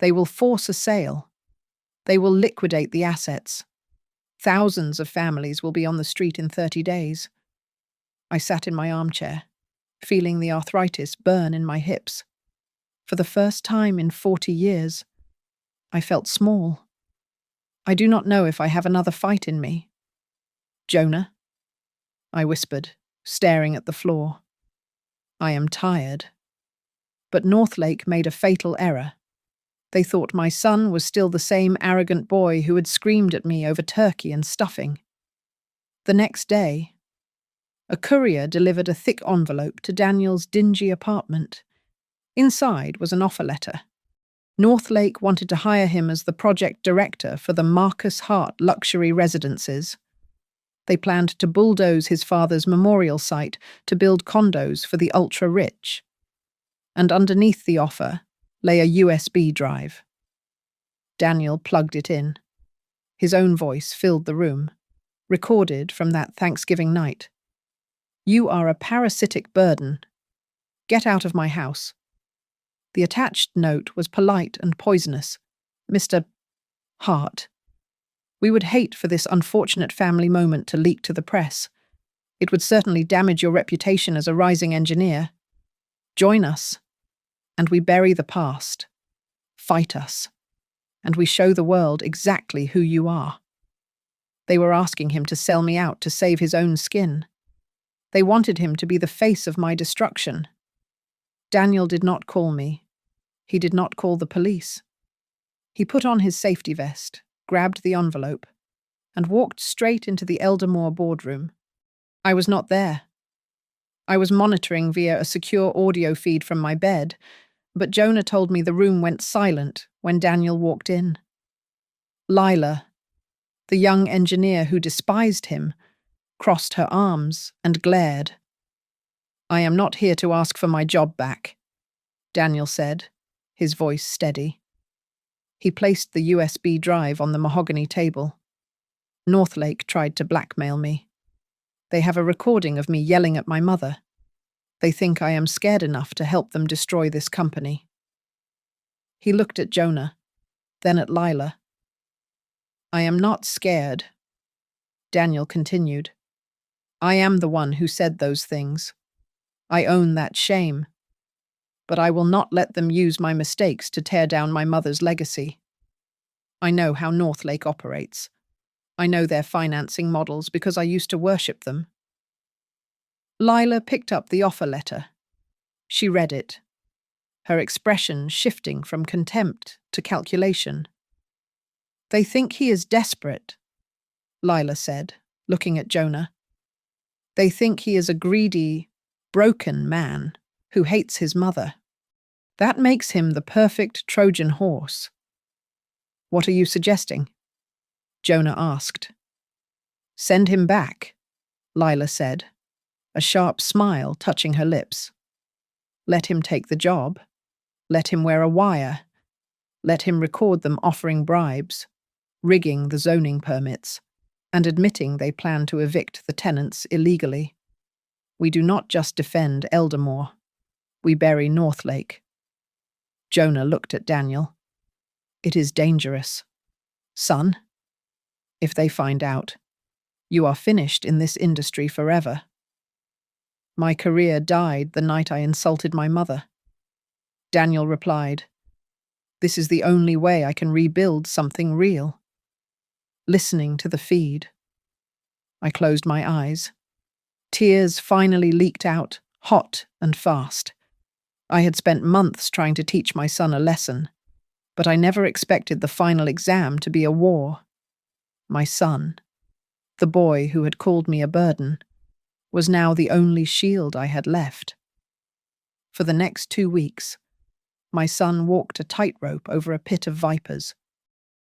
they will force a sale. They will liquidate the assets. Thousands of families will be on the street in 30 days. I sat in my armchair, feeling the arthritis burn in my hips. For the first time in 40 years, I felt small. I do not know if I have another fight in me. Jonah, I whispered, staring at the floor. I am tired. But Northlake made a fatal error. They thought my son was still the same arrogant boy who had screamed at me over turkey and stuffing. The next day, a courier delivered a thick envelope to Daniel's dingy apartment. Inside was an offer letter. Northlake wanted to hire him as the project director for the Marcus Hart luxury residences. They planned to bulldoze his father's memorial site to build condos for the ultra-rich. And underneath the offer lay a USB drive. Daniel plugged it in. His own voice filled the room, recorded from that Thanksgiving night. You are a parasitic burden. Get out of my house. The attached note was polite and poisonous. Mr. Hart. We would hate for this unfortunate family moment to leak to the press. It would certainly damage your reputation as a rising engineer. Join us, and we bury the past. Fight us, and we show the world exactly who you are. They were asking him to sell me out to save his own skin. They wanted him to be the face of my destruction. Daniel did not call me. He did not call the police. He put on his safety vest, grabbed the envelope, and walked straight into the Eldermore boardroom. I was not there. I was monitoring via a secure audio feed from my bed, but Jonah told me the room went silent when Daniel walked in. Lila, the young engineer who despised him, crossed her arms and glared. I am not here to ask for my job back, Daniel said, his voice steady. He placed the USB drive on the mahogany table. Northlake tried to blackmail me. They have a recording of me yelling at my mother. They think I am scared enough to help them destroy this company. He looked at Jonah, then at Lila. I am not scared, Daniel continued. I am the one who said those things. I own that shame. But I will not let them use my mistakes to tear down my mother's legacy. I know how Northlake operates. I know their financing models because I used to worship them. Lila picked up the offer letter. She read it, her expression shifting from contempt to calculation. They think he is desperate, Lila said, looking at Jonah. They think he is a greedy, broken man who hates his mother. That makes him the perfect Trojan horse. What are you suggesting? Jonah asked. Send him back, Lila said, a sharp smile touching her lips. Let him take the job. Let him wear a wire. Let him record them offering bribes, rigging the zoning permits, and admitting they plan to evict the tenants illegally. We do not just defend Eldermore. We bury Northlake. Jonah looked at Daniel. It is dangerous. Son, if they find out, you are finished in this industry forever. My career died the night I insulted my mother. Daniel replied, This is the only way I can rebuild something real. Listening to the feed. I closed my eyes. Tears finally leaked out, hot and fast. I had spent months trying to teach my son a lesson, but I never expected the final exam to be a war. My son, the boy who had called me a burden, was now the only shield I had left. For the next 2 weeks, my son walked a tightrope over a pit of vipers.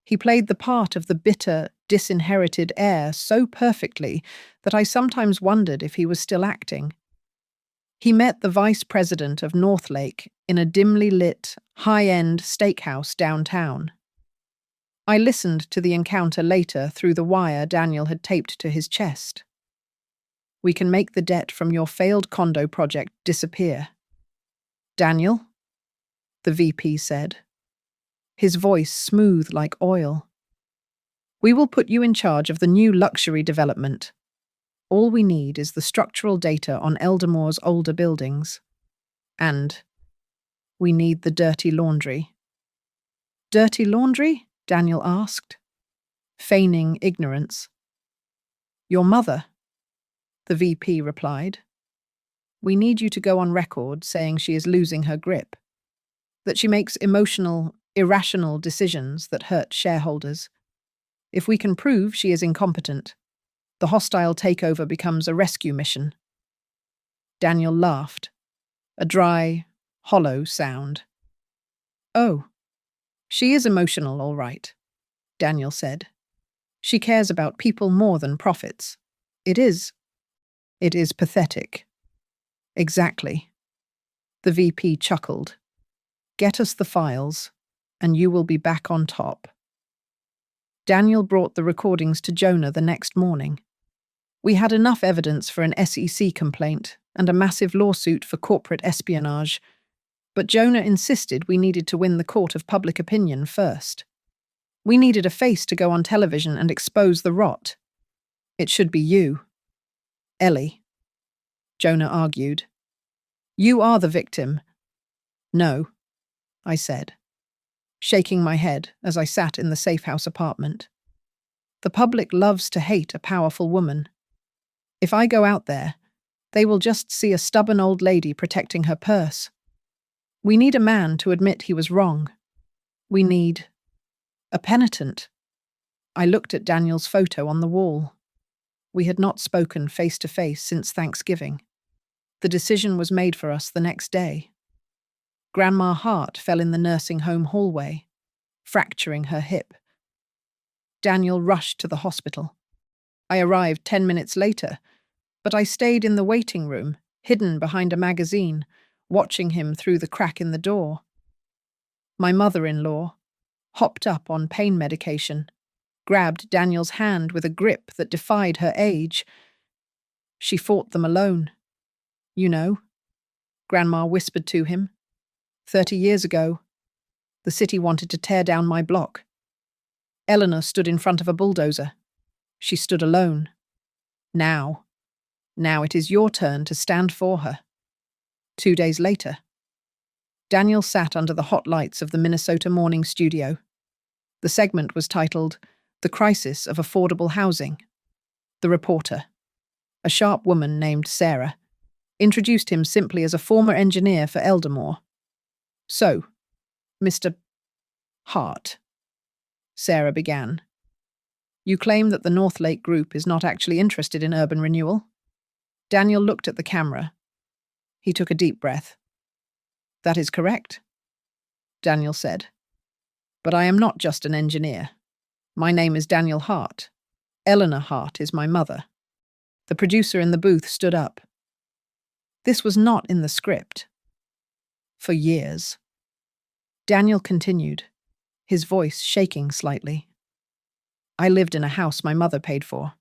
He played the part of the bitter, disinherited heir so perfectly that I sometimes wondered if he was still acting. He met the vice president of Northlake in a dimly lit, high-end steakhouse downtown. I listened to the encounter later through the wire Daniel had taped to his chest. We can make the debt from your failed condo project disappear. Daniel? The VP said, his voice smooth like oil. We will put you in charge of the new luxury development. All we need is the structural data on Eldermore's older buildings. And we need the dirty laundry. Dirty laundry? Daniel asked, feigning ignorance. Your mother, the VP replied. We need you to go on record saying she is losing her grip, that she makes emotional, irrational decisions that hurt shareholders. If we can prove she is incompetent, the hostile takeover becomes a rescue mission. Daniel laughed, a dry, hollow sound. Oh, she is emotional, all right, Daniel said. She cares about people more than profits. It is pathetic. Exactly. The VP chuckled. Get us the files, and you will be back on top. Daniel brought the recordings to Jonah the next morning. We had enough evidence for an SEC complaint and a massive lawsuit for corporate espionage, but Jonah insisted we needed to win the court of public opinion first. We needed a face to go on television and expose the rot. It should be you. Ellie. Jonah argued. You are the victim. No, I said, shaking my head as I sat in the safe house apartment. The public loves to hate a powerful woman. If I go out there, they will just see a stubborn old lady protecting her purse. We need a man to admit he was wrong. We need a penitent. I looked at Daniel's photo on the wall. We had not spoken face to face since Thanksgiving. The decision was made for us the next day. Grandma Hart fell in the nursing home hallway, fracturing her hip. Daniel rushed to the hospital. I arrived 10 minutes later, but I stayed in the waiting room, hidden behind a magazine, watching him through the crack in the door. My mother-in-law, hopped up on pain medication, grabbed Daniel's hand with a grip that defied her age. She fought them alone. You know, Grandma whispered to him. 30 years ago, the city wanted to tear down my block. Eleanor stood in front of a bulldozer. She stood alone. Now Now it is your turn to stand for her. 2 days later, Daniel sat under the hot lights of the Minnesota Morning Studio. The segment was titled, "The Crisis of Affordable Housing." The reporter, a sharp woman named Sarah, introduced him simply as a former engineer for Eldamore. "So, Mr. Hart," Sarah began, "you claim that the North Lake Group is not actually interested in urban renewal?" Daniel looked at the camera. He took a deep breath. "That is correct," Daniel said. "But I am not just an engineer. My name is Daniel Hart. Eleanor Hart is my mother." The producer in the booth stood up. This was not in the script. For years. Daniel continued, his voice shaking slightly. "I lived in a house my mother paid for.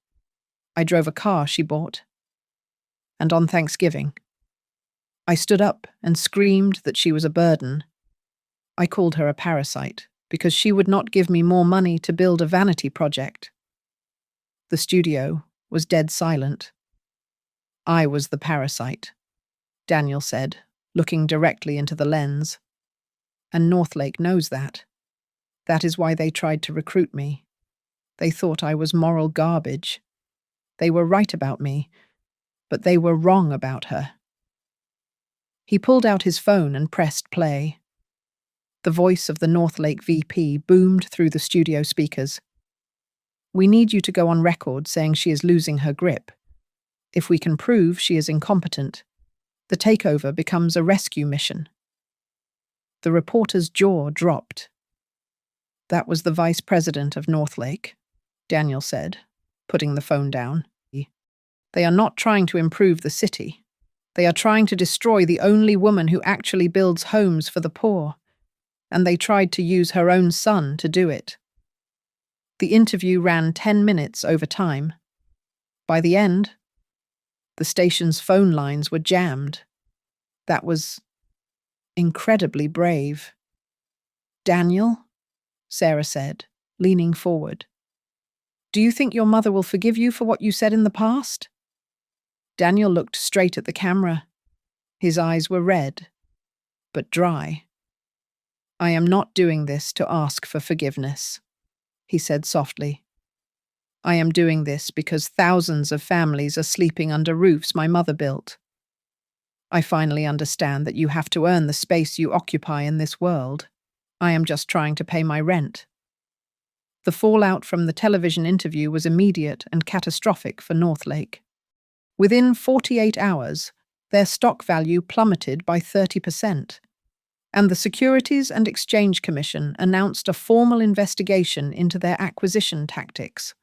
I drove a car she bought. And on Thanksgiving, I stood up and screamed that she was a burden. I called her a parasite because she would not give me more money to build a vanity project." The studio was dead silent. "I was the parasite," Daniel said, looking directly into the lens. "And Northlake knows that. That is why they tried to recruit me. They thought I was moral garbage. They were right about me, but they were wrong about her." He pulled out his phone and pressed play. The voice of the Northlake VP boomed through the studio speakers. "We need you to go on record saying she is losing her grip. If we can prove she is incompetent, the takeover becomes a rescue mission." The reporter's jaw dropped. "That was the vice president of Northlake," Daniel said, putting the phone down. "They are not trying to improve the city. They are trying to destroy the only woman who actually builds homes for the poor. And they tried to use her own son to do it." The interview ran 10 minutes over time. By the end, the station's phone lines were jammed. That was incredibly brave. "Daniel," Sarah said, leaning forward, "do you think your mother will forgive you for what you said in the past?" Daniel looked straight at the camera. His eyes were red, but dry. "I am not doing this to ask for forgiveness," he said softly. "I am doing this because thousands of families are sleeping under roofs my mother built. I finally understand that you have to earn the space you occupy in this world. I am just trying to pay my rent." The fallout from the television interview was immediate and catastrophic for Northlake. Within 48 hours, their stock value plummeted by 30%, and the Securities and Exchange Commission announced a formal investigation into their acquisition tactics.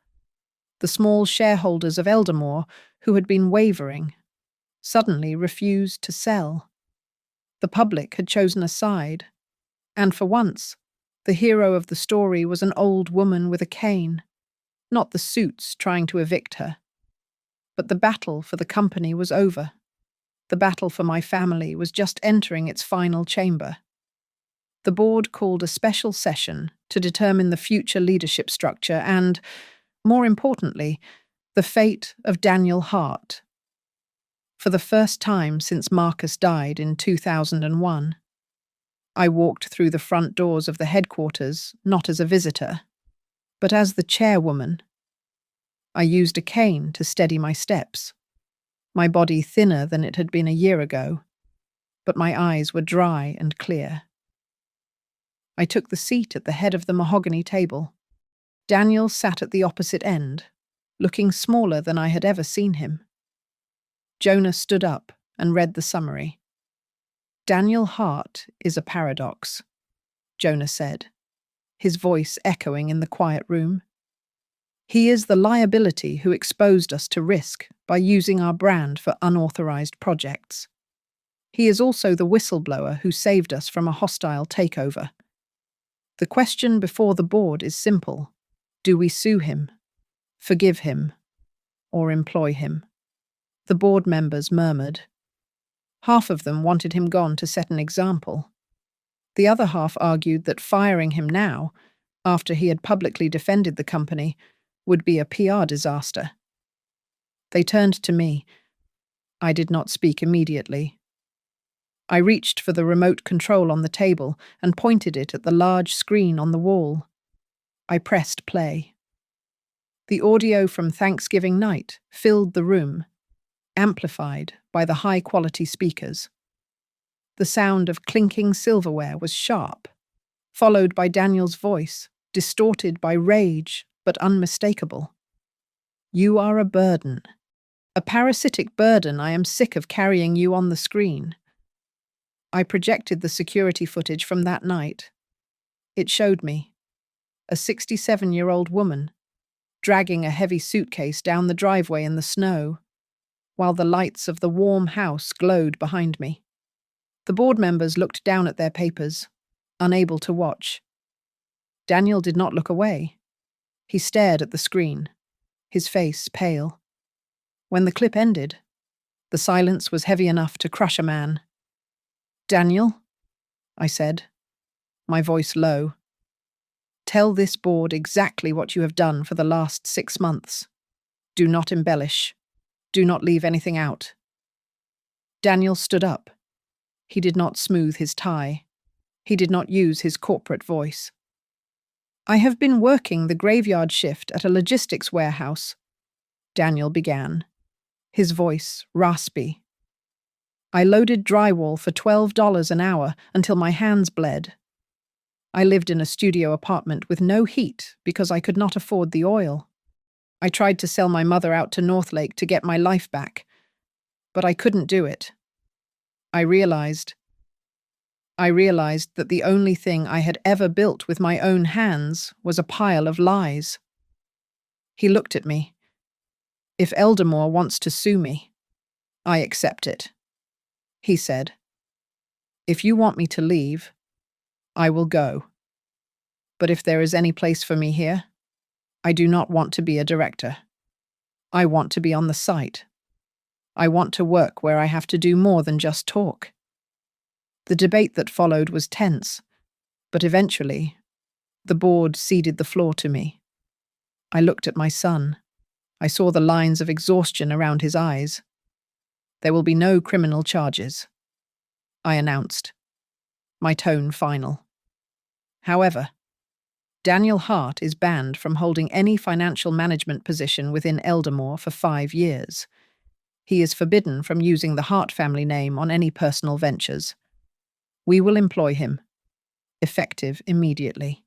The small shareholders of Eldamore, who had been wavering, suddenly refused to sell. The public had chosen a side, and for once, the hero of the story was an old woman with a cane, not the suits trying to evict her. But the battle for the company was over. The battle for my family was just entering its final chamber. The board called a special session to determine the future leadership structure and, more importantly, the fate of Daniel Hart. For the first time since Marcus died in 2001, I walked through the front doors of the headquarters not as a visitor, but as the chairwoman. I used a cane to steady my steps, my body thinner than it had been a year ago, but my eyes were dry and clear. I took the seat at the head of the mahogany table. Daniel sat at the opposite end, looking smaller than I had ever seen him. Jonah stood up and read the summary. "Daniel Hart is a paradox," Jonah said, his voice echoing in the quiet room. "He is the liability who exposed us to risk by using our brand for unauthorized projects. He is also the whistleblower who saved us from a hostile takeover. The question before the board is simple. Do we sue him, forgive him, or employ him?" The board members murmured. Half of them wanted him gone to set an example. The other half argued that firing him now, after he had publicly defended the company, would be a PR disaster. They turned to me, I did not speak immediately. I reached for the remote control on the table and pointed it at the large screen on the wall. I pressed play. The audio from Thanksgiving night filled the room, amplified by the high-quality speakers. The sound of clinking silverware was sharp, followed by Daniel's voice, distorted by rage but unmistakable. "You are a burden. A parasitic burden. I am sick of carrying you on the screen." I projected the security footage from that night. It showed me a 67-year-old woman dragging a heavy suitcase down the driveway in the snow, while the lights of the warm house glowed behind me. The board members looked down at their papers, unable to watch. Daniel did not look away. He stared at the screen, his face pale. When the clip ended, the silence was heavy enough to crush a man. "Daniel," I said, my voice low, "tell this board exactly what you have done for the last 6 months. Do not embellish. Do not leave anything out." Daniel stood up. He did not smooth his tie. He did not use his corporate voice. "I have been working the graveyard shift at a logistics warehouse," Daniel began, his voice raspy. "I loaded drywall for $12 an hour until my hands bled. I lived in a studio apartment with no heat because I could not afford the oil. I tried to sell my mother out to Northlake to get my life back, but I couldn't do it. I realized that the only thing I had ever built with my own hands was a pile of lies." He looked at me. "If Eldamore wants to sue me, I accept it," he said. "If you want me to leave, I will go. But if there is any place for me here, I do not want to be a director. I want to be on the site. I want to work where I have to do more than just talk." The debate that followed was tense, but eventually, the board ceded the floor to me. I looked at my son. I saw the lines of exhaustion around his eyes. "There will be no criminal charges," I announced, my tone final. "However, Daniel Hart is banned from holding any financial management position within Eldamore for 5 years. He is forbidden from using the Hart family name on any personal ventures. We will employ him, effective immediately,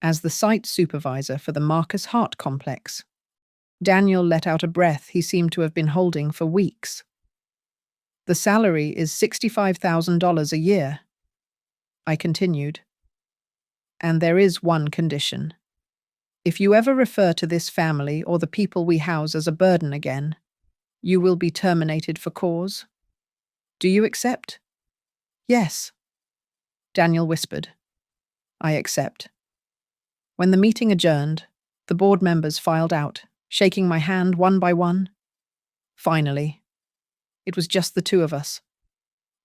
as the site supervisor for the Marcus Hart complex." Daniel let out a breath he seemed to have been holding for weeks. "The salary is $65,000 a year," I continued. "And there is one condition. If you ever refer to this family or the people we house as a burden again, you will be terminated for cause. Do you accept?" "Yes," Daniel whispered. "I accept." When the meeting adjourned, the board members filed out, shaking my hand one by one. Finally, it was just the two of us.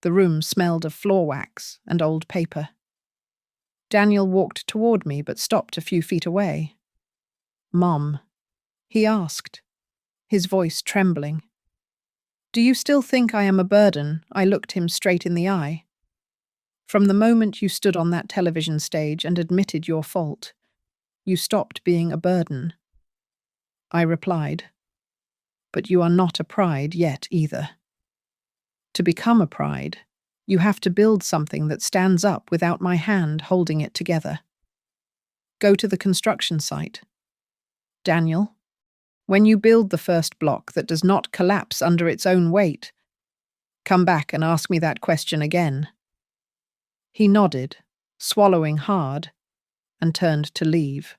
The room smelled of floor wax and old paper. Daniel walked toward me but stopped a few feet away. "Mom," he asked, his voice trembling. "Do you still think I am a burden?" I looked him straight in the eye. "From the moment you stood on that television stage and admitted your fault, you stopped being a burden," I replied. "But you are not a pride yet either. To become a pride, you have to build something that stands up without my hand holding it together. Go to the construction site. Daniel, when you build the first block that does not collapse under its own weight, come back and ask me that question again." He nodded, swallowing hard, and turned to leave.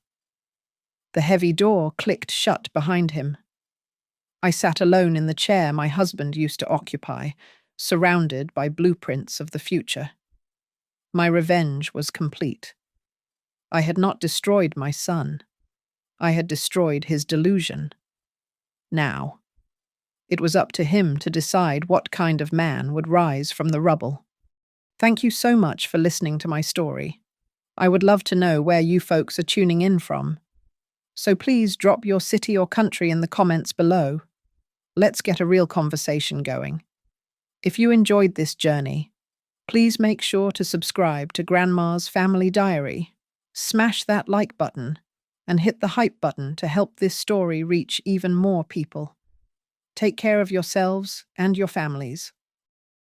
The heavy door clicked shut behind him. I sat alone in the chair my husband used to occupy, surrounded by blueprints of the future. My revenge was complete. I had not destroyed my son. I had destroyed his delusion. Now, it was up to him to decide what kind of man would rise from the rubble. Thank you so much for listening to my story. I would love to know where you folks are tuning in from. So please drop your city or country in the comments below. let's get a real conversation going. If you enjoyed this journey, please make sure to subscribe to Grandma's Family Diary. Smash that like button and hit the hype button to help this story reach even more people. Take care of yourselves and your families.